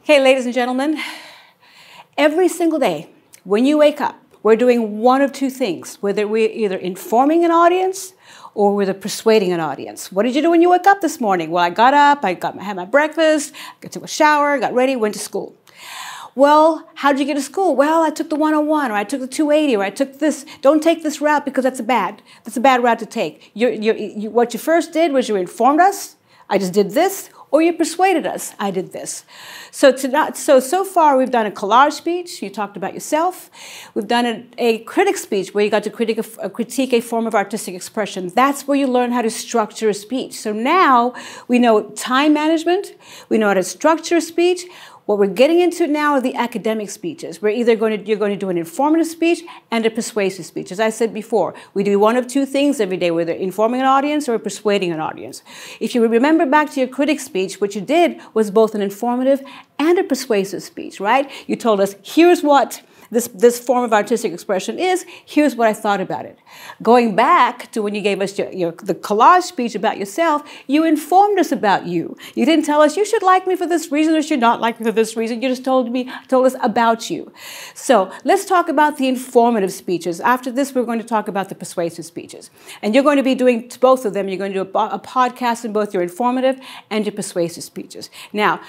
Okay, ladies and gentlemen, every single day when you wake up, we're doing one of two things, whether we're either informing an audience or we're persuading an audience. What did you do when you woke up this morning? Well, I got up, had my breakfast, I took a shower, got ready, went to school. Well, how did you get to school? Well, I took the 101, or I took the 280, or I took this. Don't take this route because that's a bad route to take. What you first did was you informed us, I just did this, or you persuaded us, I did this. So far we've done a collage speech, you talked about yourself. We've done a critic speech where you got to critique a form of artistic expression. That's where you learn how to structure a speech. So now we know time management, we know how to structure a speech. What we're getting into now are the academic speeches. You're going to do an informative speech and a persuasive speech. As I said before, we do one of two things every day, whether informing an audience or persuading an audience. If you remember back to your critic speech, what you did was both an informative and a persuasive speech, right? You told us, here's what this form of artistic expression is, here's what I thought about it. Going back to when you gave us the collage speech about yourself, you informed us about you. You didn't tell us you should like me for this reason or should not like me for this reason. You just told us about you. So let's talk about the informative speeches. After this, we're going to talk about the persuasive speeches. And you're going to be doing both of them. You're going to do a podcast in both your informative and your persuasive speeches. Now,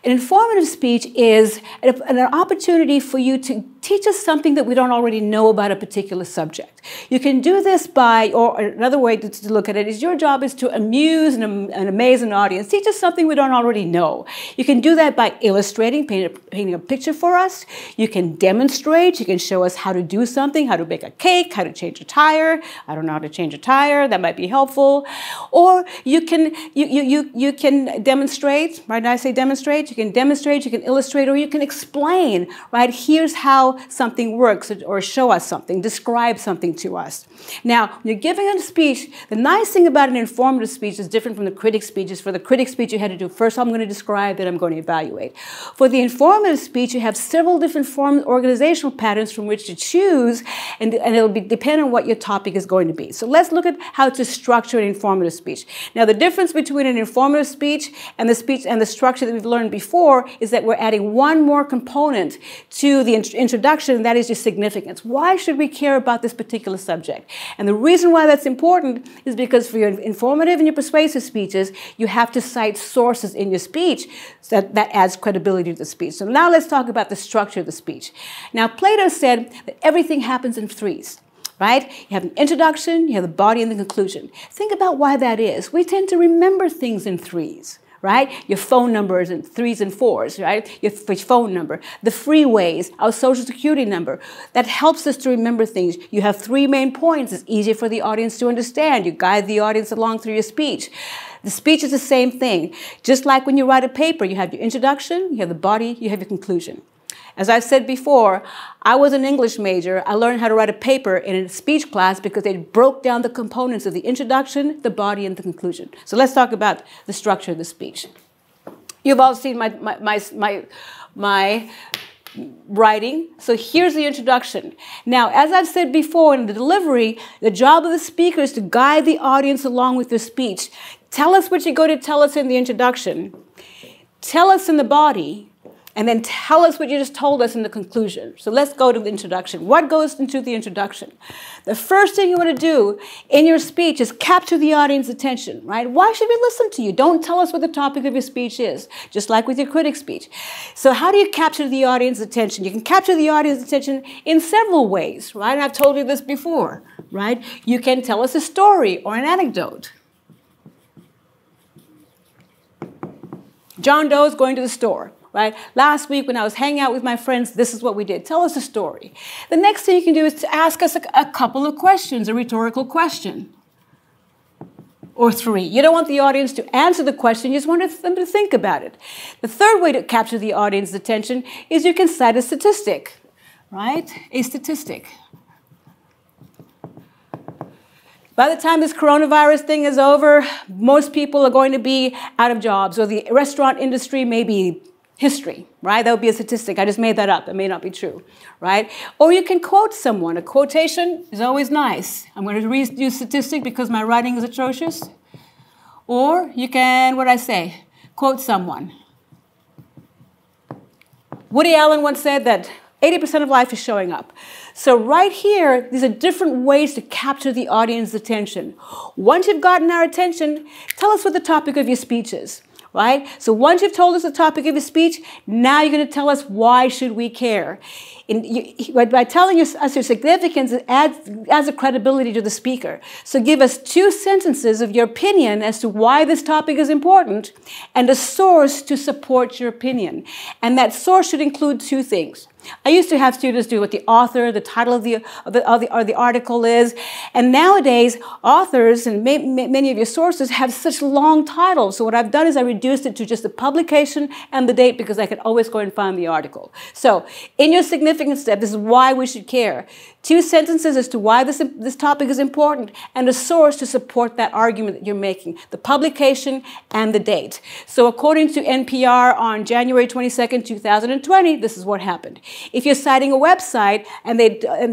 an informative speech is an opportunity for you to teach us something that we don't already know about a particular subject. You can do this by, or another way to look at it is your job is to amuse and amaze an audience. Teach us something we don't already know. You can do that by illustrating, painting a picture for us. You can demonstrate. You can show us how to do something, how to bake a cake, how to change a tire. I don't know how to change a tire. That might be helpful. Or you can demonstrate, right? I say demonstrate. You can demonstrate, you can illustrate, or you can explain, right? Here's how something works, or show us something, describe something to us. Now, when you're giving a speech, the nice thing about an informative speech is different from the critic speeches. For the critic speech, you had to do first I'm going to describe, then I'm going to evaluate. For the informative speech, you have several different organizational patterns from which to choose, and it'll depend on what your topic is going to be. So let's look at how to structure an informative speech. Now, the difference between an informative speech and the structure that we've learned before is that we're adding one more component to the introduction, and that is your significance. Why should we care about this particular subject? And the reason why that's important is because for your informative and your persuasive speeches, you have to cite sources in your speech that adds credibility to the speech. So now let's talk about the structure of the speech. Now, Plato said that everything happens in threes. Right? You have an introduction, you have the body, and the conclusion. Think about why that is. We tend to remember things in threes, right? Your phone number is in threes and fours, right? Your phone number, the freeways, our social security number. That helps us to remember things. You have three main points. It's easier for the audience to understand. You guide the audience along through your speech. The speech is the same thing. Just like when you write a paper, you have your introduction, you have the body, you have your conclusion. As I've said before, I was an English major. I learned how to write a paper in a speech class because they broke down the components of the introduction, the body, and the conclusion. So let's talk about the structure of the speech. You've all seen my writing. So here's the introduction. Now, as I've said before in the delivery, the job of the speaker is to guide the audience along with their speech. Tell us what you're going to tell us in the introduction. Tell us in the body. And then tell us what you just told us in the conclusion. So let's go to the introduction. What goes into the introduction? The first thing you want to do in your speech is capture the audience's attention, right? Why should we listen to you? Don't tell us what the topic of your speech is, just like with your critic speech. So how do you capture the audience's attention? You can capture the audience's attention in several ways, right? I've told you this before, right? You can tell us a story or an anecdote. John Doe is going to the store. Right? Last week when I was hanging out with my friends, this is what we did. Tell us a story. The next thing you can do is to ask us a couple of questions, a rhetorical question. Or three. You don't want the audience to answer the question, you just want them to think about it. The third way to capture the audience's attention is you can cite a statistic. Right? A statistic. By the time this coronavirus thing is over, most people are going to be out of jobs, or the restaurant industry may be history, right? That would be a statistic. I just made that up. It may not be true, right? Or you can quote someone. A quotation is always nice. I'm going to use statistic because my writing is atrocious. Or you can, what I say, quote someone. Woody Allen once said that 80% of life is showing up. So right here, these are different ways to capture the audience's attention. Once you've gotten our attention, tell us what the topic of your speech is, right? So once you've told us the topic of your speech, now you're going to tell us why should we care. By telling us your significance, it adds a credibility to the speaker. So give us 2 sentences of your opinion as to why this topic is important and a source to support your opinion. And that source should include 2 things. I used to have students do what the author, the title of the article is. And nowadays, authors and many of your sources have such long titles. So what I've done is I reduced it to just the publication and the date because I could always go and find the article. So in your significance step, this is why we should care. 2 sentences as to why this topic is important and a source to support that argument that you're making, the publication and the date. So according to NPR on January 22nd, 2020, this is what happened. If you're citing a website, and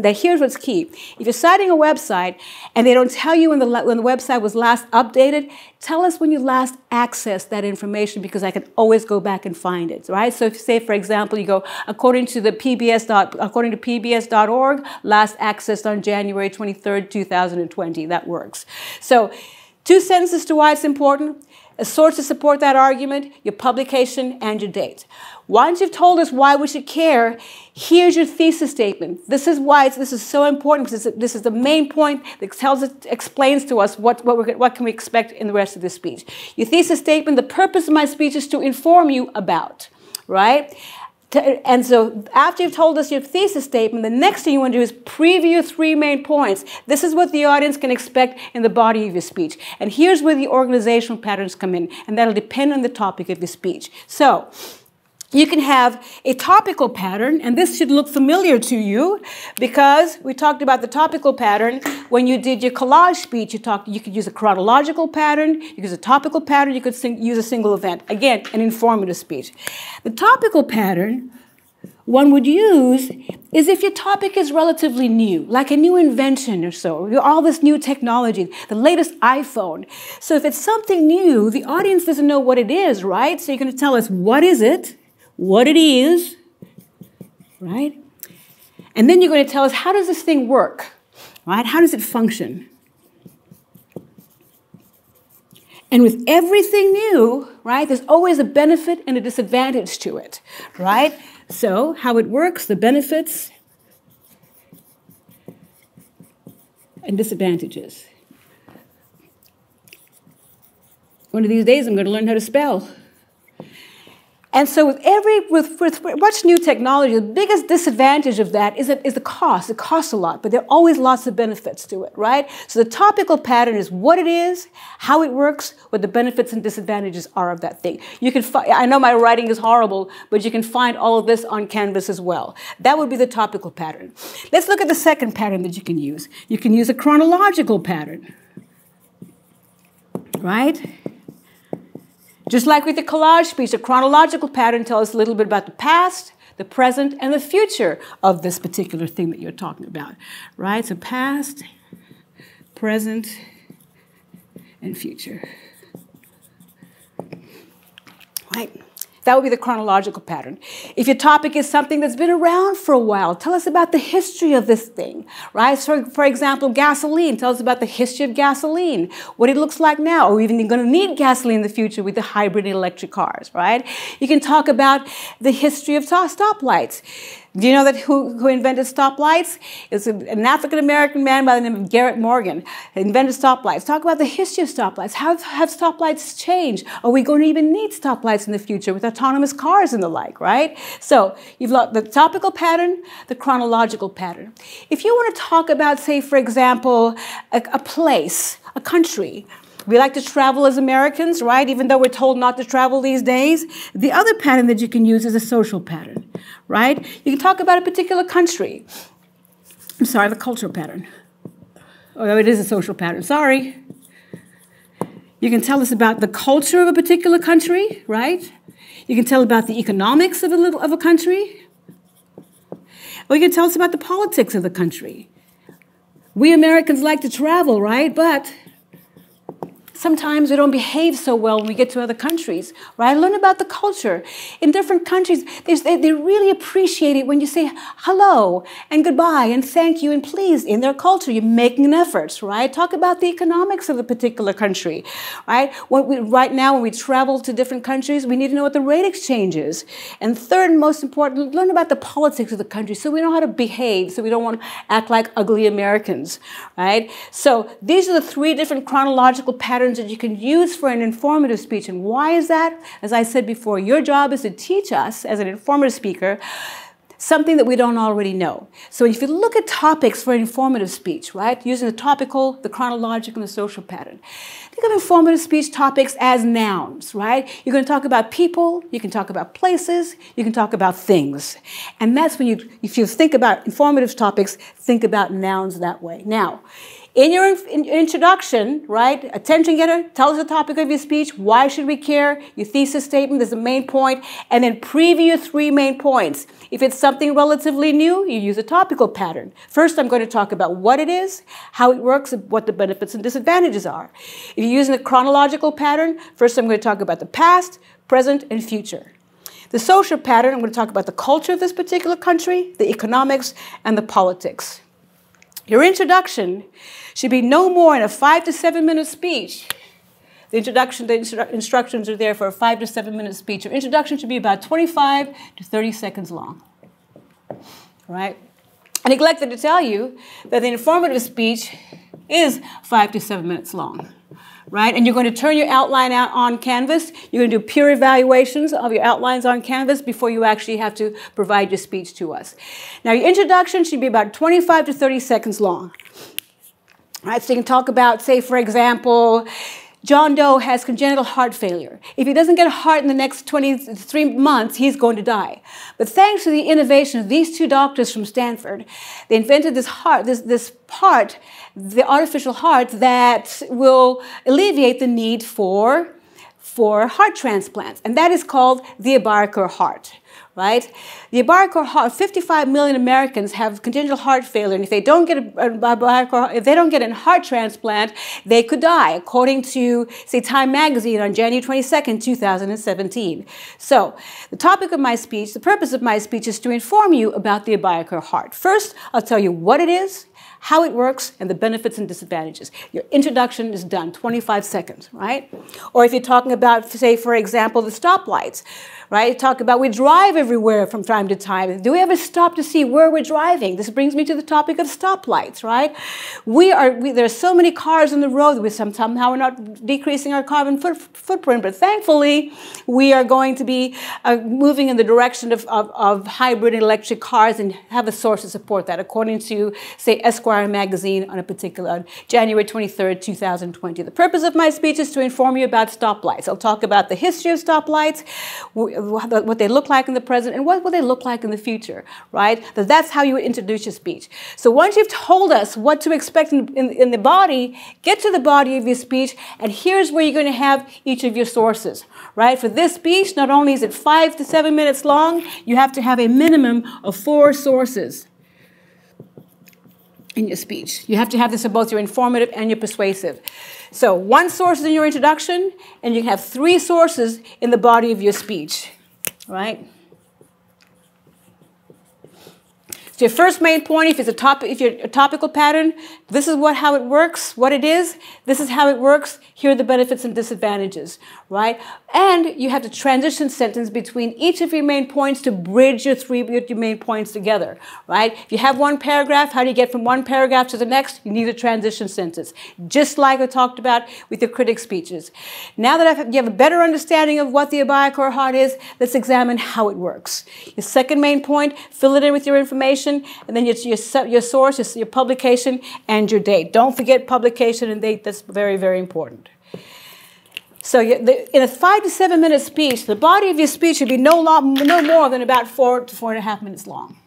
here's what's key. If you're citing a website and they don't tell you when the website was last updated, tell us when you last accessed that information because I can always go back and find it, right? So if you say, for example, you go, according to PBS.org, last accessed on January 23rd, 2020, that works. So 2 sentences to why it's important, a source to support that argument, your publication, and your date. Once you've told us why we should care, here's your thesis statement. This is why this is so important because this is the main point that explains to us what can we expect in the rest of this speech. Your thesis statement, the purpose of my speech is to inform you about, right? And so after you've told us your thesis statement, the next thing you want to do is preview 3 main points. This is what the audience can expect in the body of your speech. And here's where the organizational patterns come in, and that'll depend on the topic of your speech. So you can have a topical pattern, and this should look familiar to you because we talked about the topical pattern. When you did your collage speech, you could use a chronological pattern, you could use a topical pattern, you could use a single event. Again, an informative speech. The topical pattern one would use is if your topic is relatively new, like a new invention or so, all this new technology, the latest iPhone. So if it's something new, the audience doesn't know what it is, right? So you're going to tell us what is it, what it is, right? And then you're going to tell us, how does this thing work, right? How does it function? And with everything new, right, there's always a benefit and a disadvantage to it, right? So how it works, the benefits and disadvantages. One of these days, I'm going to learn how to spell. And so with much new technology, the biggest disadvantage of that is the cost. It costs a lot, but there are always lots of benefits to it, right? So the topical pattern is what it is, how it works, what the benefits and disadvantages are of that thing. You can I know my writing is horrible, but you can find all of this on Canvas as well. That would be the topical pattern. Let's look at the second pattern that you can use. You can use a chronological pattern, right? Just like with the collage speech, a chronological pattern tells us a little bit about the past, the present, and the future of this particular thing that you're talking about, right? So past, present, and future, right? That would be the chronological pattern. If your topic is something that's been around for a while, tell us about the history of this thing, right? So for example, gasoline. Tell us about the history of gasoline, what it looks like now, or even you're going to need gasoline in the future with the hybrid and electric cars, right? You can talk about the history of stoplights. Do you know that who invented stoplights? It's an African-American man by the name of Garrett Morgan who invented stoplights. Talk about the history of stoplights. How have stoplights changed? Are we going to even need stoplights in the future with autonomous cars and the like, right? So you've got the topical pattern, the chronological pattern. If you want to talk about, say, for example, a place, a country, we like to travel as Americans, right? Even though we're told not to travel these days. The other pattern that you can use is a social pattern, right? You can talk about a particular country. I'm sorry, the cultural pattern. Oh, it is a social pattern, sorry. You can tell us about the culture of a particular country, right? You can tell about the economics of a country. Or you can tell us about the politics of the country. We Americans like to travel, right? But sometimes we don't behave so well when we get to other countries, right? Learn about the culture. In different countries, they really appreciate it when you say hello and goodbye and thank you and please in their culture. You're making an effort, right? Talk about the economics of a particular country, right? Right now, when we travel to different countries, we need to know what the rate exchange is. And third, and most important, learn about the politics of the country so we know how to behave, so we don't want to act like ugly Americans, right? So these are the 3 different chronological patterns that you can use for an informative speech. And why is that? As I said before, your job is to teach us, as an informative speaker, something that we don't already know. So if you look at topics for informative speech, right, using the topical, the chronological, and the social pattern, think of informative speech topics as nouns, right? You're going to talk about people, you can talk about places, you can talk about things. And that's when if you think about informative topics, think about nouns that way. Now, in your introduction, right, attention getter, tell us the topic of your speech, why should we care, your thesis statement is the main point, and then preview your 3 main points. If it's something relatively new, you use a topical pattern. First, I'm going to talk about what it is, how it works, and what the benefits and disadvantages are. If you're using a chronological pattern, first I'm going to talk about the past, present, and future. The social pattern, I'm going to talk about the culture of this particular country, the economics, and the politics. Your introduction should be no more than a 5 to 7 minute speech. The instructions are there for a 5 to 7 minute speech. Your introduction should be about 25 to 30 seconds long. Right? I neglected to tell you that the informative speech is 5 to 7 minutes long. Right? And you're going to turn your outline out on Canvas. You're going to do peer evaluations of your outlines on Canvas before you actually have to provide your speech to us. Now, your introduction should be about 25 to 30 seconds long. Right? So you can talk about, say, for example, John Doe has congenital heart failure. If he doesn't get a heart in the next 23 months, he's going to die. But thanks to the innovation of these 2 doctors from Stanford, they invented this heart, this part, the artificial heart that will alleviate the need for heart transplants. And that is called the Abiochar heart. Right? The Abiochar heart, 55 million Americans have congenital heart failure, and if they don't get a heart transplant, they could die, according to, say, Time magazine on January 22nd, 2017. So, the topic of my speech, the purpose of my speech is to inform you about the Abiochar heart. First, I'll tell you what it is, how it works, and the benefits and disadvantages. Your introduction is done, 25 seconds, right? Or if you're talking about, say, for example, the stoplights, right? Talk about we drive everywhere from time to time. Do we ever stop to see where we're driving? This brings me to the topic of stoplights, right? There are so many cars on the road. Somehow we're not decreasing our carbon footprint, but thankfully we are going to be moving in the direction of hybrid and electric cars and have a source to support that, according to, say, Esquire magazine on a particular January 23rd, 2020. The purpose of my speech is to inform you about stoplights. I'll talk about the history of stoplights, what they look like in the present, and what will they look like in the future, right? That's how you would introduce your speech. So once you've told us what to expect in the body, get to the body of your speech, and here's where you're going to have each of your sources, right? For this speech, not only is it 5 to 7 minutes long, you have to have a minimum of 4 sources in your speech. You have to have this in both your informative and your persuasive. So 1 source is in your introduction, and you have 3 sources in the body of your speech, right? So your first main point, if you're a topical pattern, this is how it works, what it is, this is how it works, here are the benefits and disadvantages, right? And you have to transition sentence between each of your main points to bridge your main points together, right? If you have 1 paragraph, how do you get from 1 paragraph to the next? You need a transition sentence, just like I talked about with your critic speeches. Now that you have a better understanding of what the Abiochar heart is, let's examine how it works. Your second main point, fill it in with your information, and then your source, your publication, and your date. Don't forget publication and date. That's very, very important. So in a 5 to 7 minute speech, the body of your speech should be no more than about 4 to 4.5 minutes long.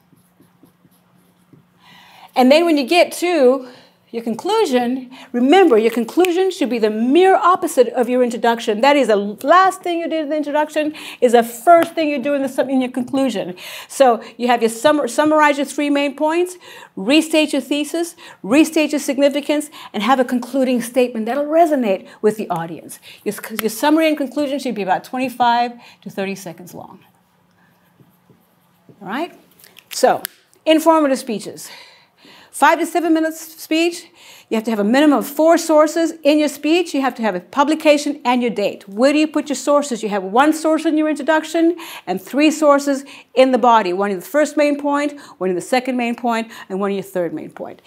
And then when you get to Your conclusion, remember, your conclusion should be the mere opposite of your introduction. That is the last thing you did in the introduction is the first thing you do in your conclusion. So you have your summarize your 3 main points, restate your thesis, restate your significance, and have a concluding statement that'll resonate with the audience. Your summary and conclusion should be about 25 to 30 seconds long. All right? So, informative speeches. 5 to 7 minutes speech. You have to have a minimum of 4 sources in your speech. You have to have a publication and your date. Where do you put your sources? You have 1 source in your introduction and 3 sources in the body. 1 in the first main point, 1 in the second main point, and 1 in your third main point.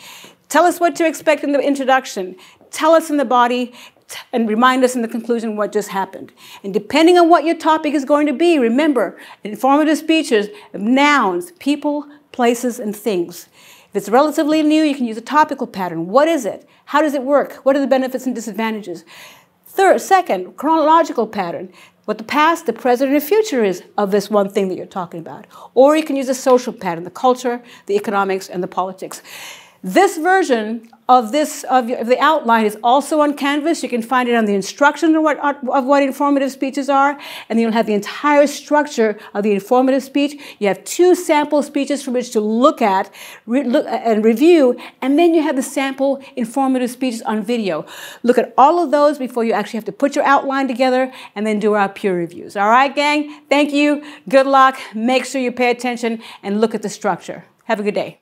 Tell us what to expect in the introduction. Tell us in the body and remind us in the conclusion what just happened. And depending on what your topic is going to be, remember, informative speeches, nouns, people, places, and things. If it's relatively new, you can use a topical pattern. What is it? How does it work? What are the benefits and disadvantages? Second, chronological pattern. What the past, the present, and the future is of this one thing that you're talking about. Or you can use a social pattern, the culture, the economics, and the politics. This version of the outline is also on Canvas. You can find it on the instruction of what informative speeches are, and then you'll have the entire structure of the informative speech. You have 2 sample speeches from which to look at and review, and then you have the sample informative speeches on video. Look at all of those before you actually have to put your outline together and then do our peer reviews. All right, gang? Thank you. Good luck. Make sure you pay attention and look at the structure. Have a good day.